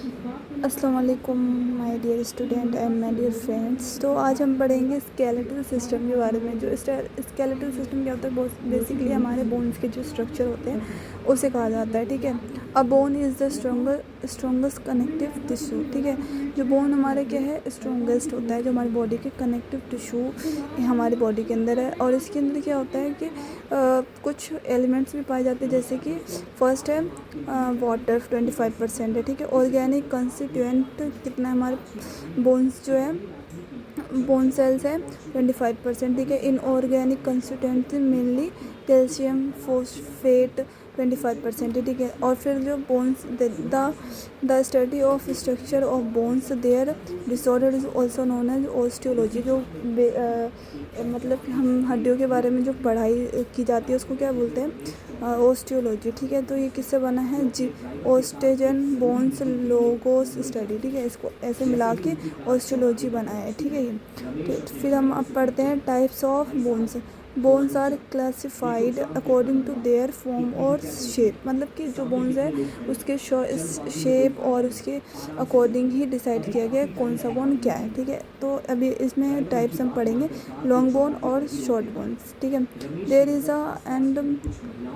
अस्सलाम वालेकुम my dear student and my dear friends. तो आज हम पढ़ेंगे स्केलेटल सिस्टम के बारे में। जो स्केलेटल सिस्टम क्या होता है, बहुत बेसिकली हमारे बोन्स के जो स्ट्रक्चर होते हैं उसे कहा जाता है। ठीक है, a bone is the strongest connective tissue. ठीक है, जो बोन हमारे क्या है, स्ट्रॉन्गेस्ट होता है, जो हमारी बॉडी के कनेक्टिव टिश्यू हमारी बॉडी के अंदर है। और इसके अंदर क्या होता है कि कुछ एलिमेंट्स भी पाए जाते हैं, जैसे कि फर्स्ट है वाटर 25% है। ठीक है, ऑर्गेनिक कंस्टिट्यूएंट कितना है, हमारे बोन्स जो है बोन सेल्स है 25%। ठीक है, inorganic constituent mainly calcium phosphate 25%। ठीक है, और फिर जो bones the study of structure of bones their disorder is also known as osteology. जो मतलब कि हम हड्डियों के बारे में जो पढ़ाई की जाती है उसको क्या बोलते हैं, ऑस्टियोलॉजी। ठीक है, तो ये किससे बना है, जी ऑस्टेजन बोन्स लोगोस स्टडी। ठीक है, इसको ऐसे मिला के ऑस्टियोलॉजी बना है। ठीक है, ये तो फिर हम अब पढ़ते हैं types of bones. Bones are classified according to their form और शेप। मतलब कि जो बोन्स है उसके शेप और उसके अकॉर्डिंग ही डिसाइड किया गया कौन सा बोन क्या है। ठीक है, तो अभी इसमें टाइप्स हम पढ़ेंगे, लॉन्ग बोन और शॉर्ट बोन्स। ठीक है,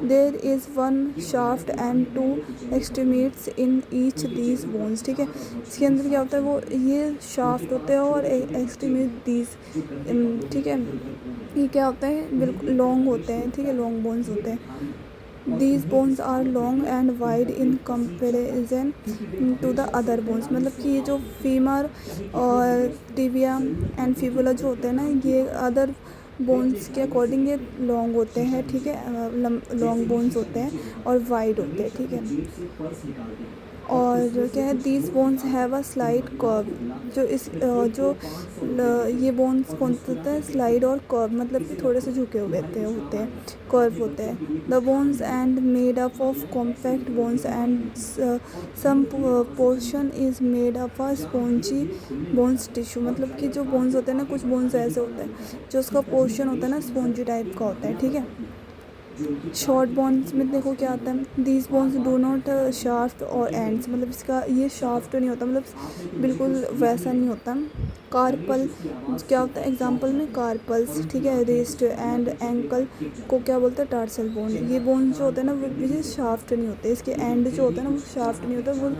there is one shaft and two extremities in each these bones. ठीक है, इसके अंदर क्या होता है, वो ये शाफ्ट होते हैं और एक्सट्रीमिट दीज। ठीक है, ये क्या होता है, बिल्कुल लॉन्ग होते हैं। ठीक है, लॉन्ग बोन्स होते हैं। These bones are long and wide in comparison to the other bones. मतलब कि ये जो फीमर और टिबिया एंड फिबुला जो होते हैं ना, ये अदर बोन्स के अकॉर्डिंग ये लॉन्ग होते हैं। ठीक है, लॉन्ग बोन्स होते हैं और वाइड होते हैं। ठीक है, और क्या है, these bones have a slide curve. ये बोन्स कौन सा होता है, स्लाइड और कर्व, मतलब कि थोड़े से झुके हुए होते हैं, कर्व होते हैं। The bones and made up of compact bones and some portion is made up a spongy bones tissue. मतलब कि जो बोन्स होते हैं ना, कुछ बोन्स ऐसे होते हैं जो उसका पोर्शन होता है ना स्पॉन्जी टाइप का होता है। ठीक है, शॉर्ट बोन्स में देखो क्या आता है, these bones do not shaft और एंड्स। मतलब इसका ये शाफ्ट नहीं होता, मतलब बिल्कुल वैसा नहीं होता। कार्पल क्या होता है, एग्जांपल में कार्पल्स। ठीक है, रिस्ट एंड एंकल को क्या बोलते हैं, टार्सल बोन। ये बोन्स जो होते हैं ना वो ये शाफ्ट नहीं होते, इसके एंड जो होता है ना वो शाफ्ट नहीं होता, वो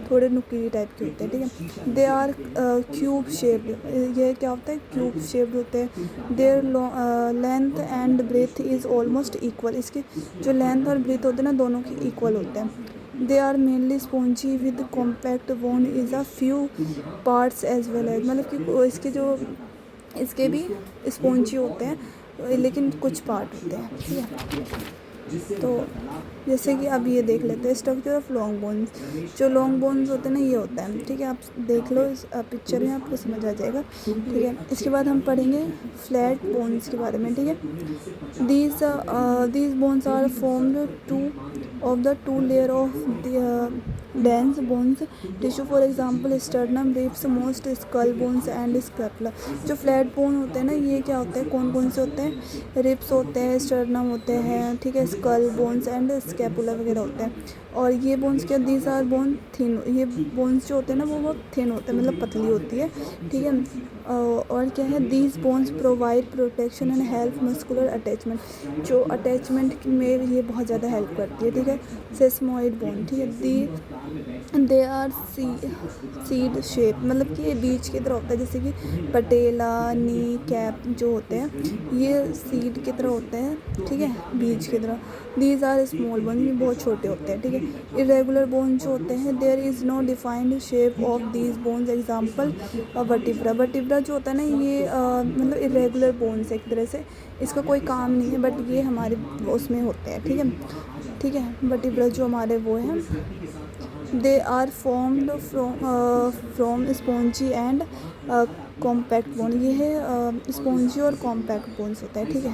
थोड़े नुकीली टाइप के होते हैं। ठीक है, दे आर क्यूब शेप्ड। ये क्या होता है, क्यूब शेप्ड होते हैं। Their length and breadth is almost equal. इसके जो लेंथ और ब्रेथ होते हैं ना दोनों के इक्वल होते हैं। They are mainly spongy with compact bone is a few parts as well as. मतलब कि इसके भी स्पॉन्जी होते हैं लेकिन कुछ पार्ट होते हैं। ठीक है, तो जैसे कि अब ये देख लेते हैं स्ट्रक्चर ऑफ लॉन्ग बोन्स। जो लॉन्ग बोन्स होते हैं ना ये होता है। ठीक है, आप देख लो इस पिक्चर में, आपको समझ आ जाएगा। ठीक है, इसके बाद हम पढ़ेंगे फ्लैट बोन्स के बारे में। ठीक है, these bones are formed of the two layer of the dense bones tissue, for example sternum, ribs, most skull bones and scapula। जो फ्लैट बोन होते हैं ना ये क्या होते हैं, कौन कौन से होते हैं, रिब्स होते हैं, स्टर्नम होते हैं, ठीक है, स्कल बोन्स एंड स्कैपुला वगैरह होते हैं। और ये बोन्स क्या, दीज आर बोन थिन। ये बोन्स जो होते हैं ना वो बहुत थिन होते हैं, मतलब पतली होती है। ठीक है, और क्या है, these bones provide protection and help muscular attachment. जो अटैचमेंट में ये बहुत ज़्यादा हेल्प करती है। ठीक है, सेस्मोइड बोन। ठीक है, दे आर सीड शेप। मतलब कि ये बीज की तरह होता है, जैसे कि पटेला, नी कैप जो होते हैं ये सीड की तरह होते हैं। ठीक है, बीज की तरह। दीज आर स्मॉल बोन, ये बहुत छोटे होते हैं। ठीक है, इरेगुलर बोन जो होते हैं, there is no defined shape of these bones. Example vertebra जो होता है ना ये मतलब इरेगुलर बोन्स एक तरह से, इसका कोई काम नहीं है बट ये हमारे उसमें होते हैं। ठीक है, वर्टिब्रा जो हमारे वो हैं, they are formed from spongy and compact bone. ये है स्पॉन्जी और कॉम्पैक्ट बोन्स होता है। ठीक है।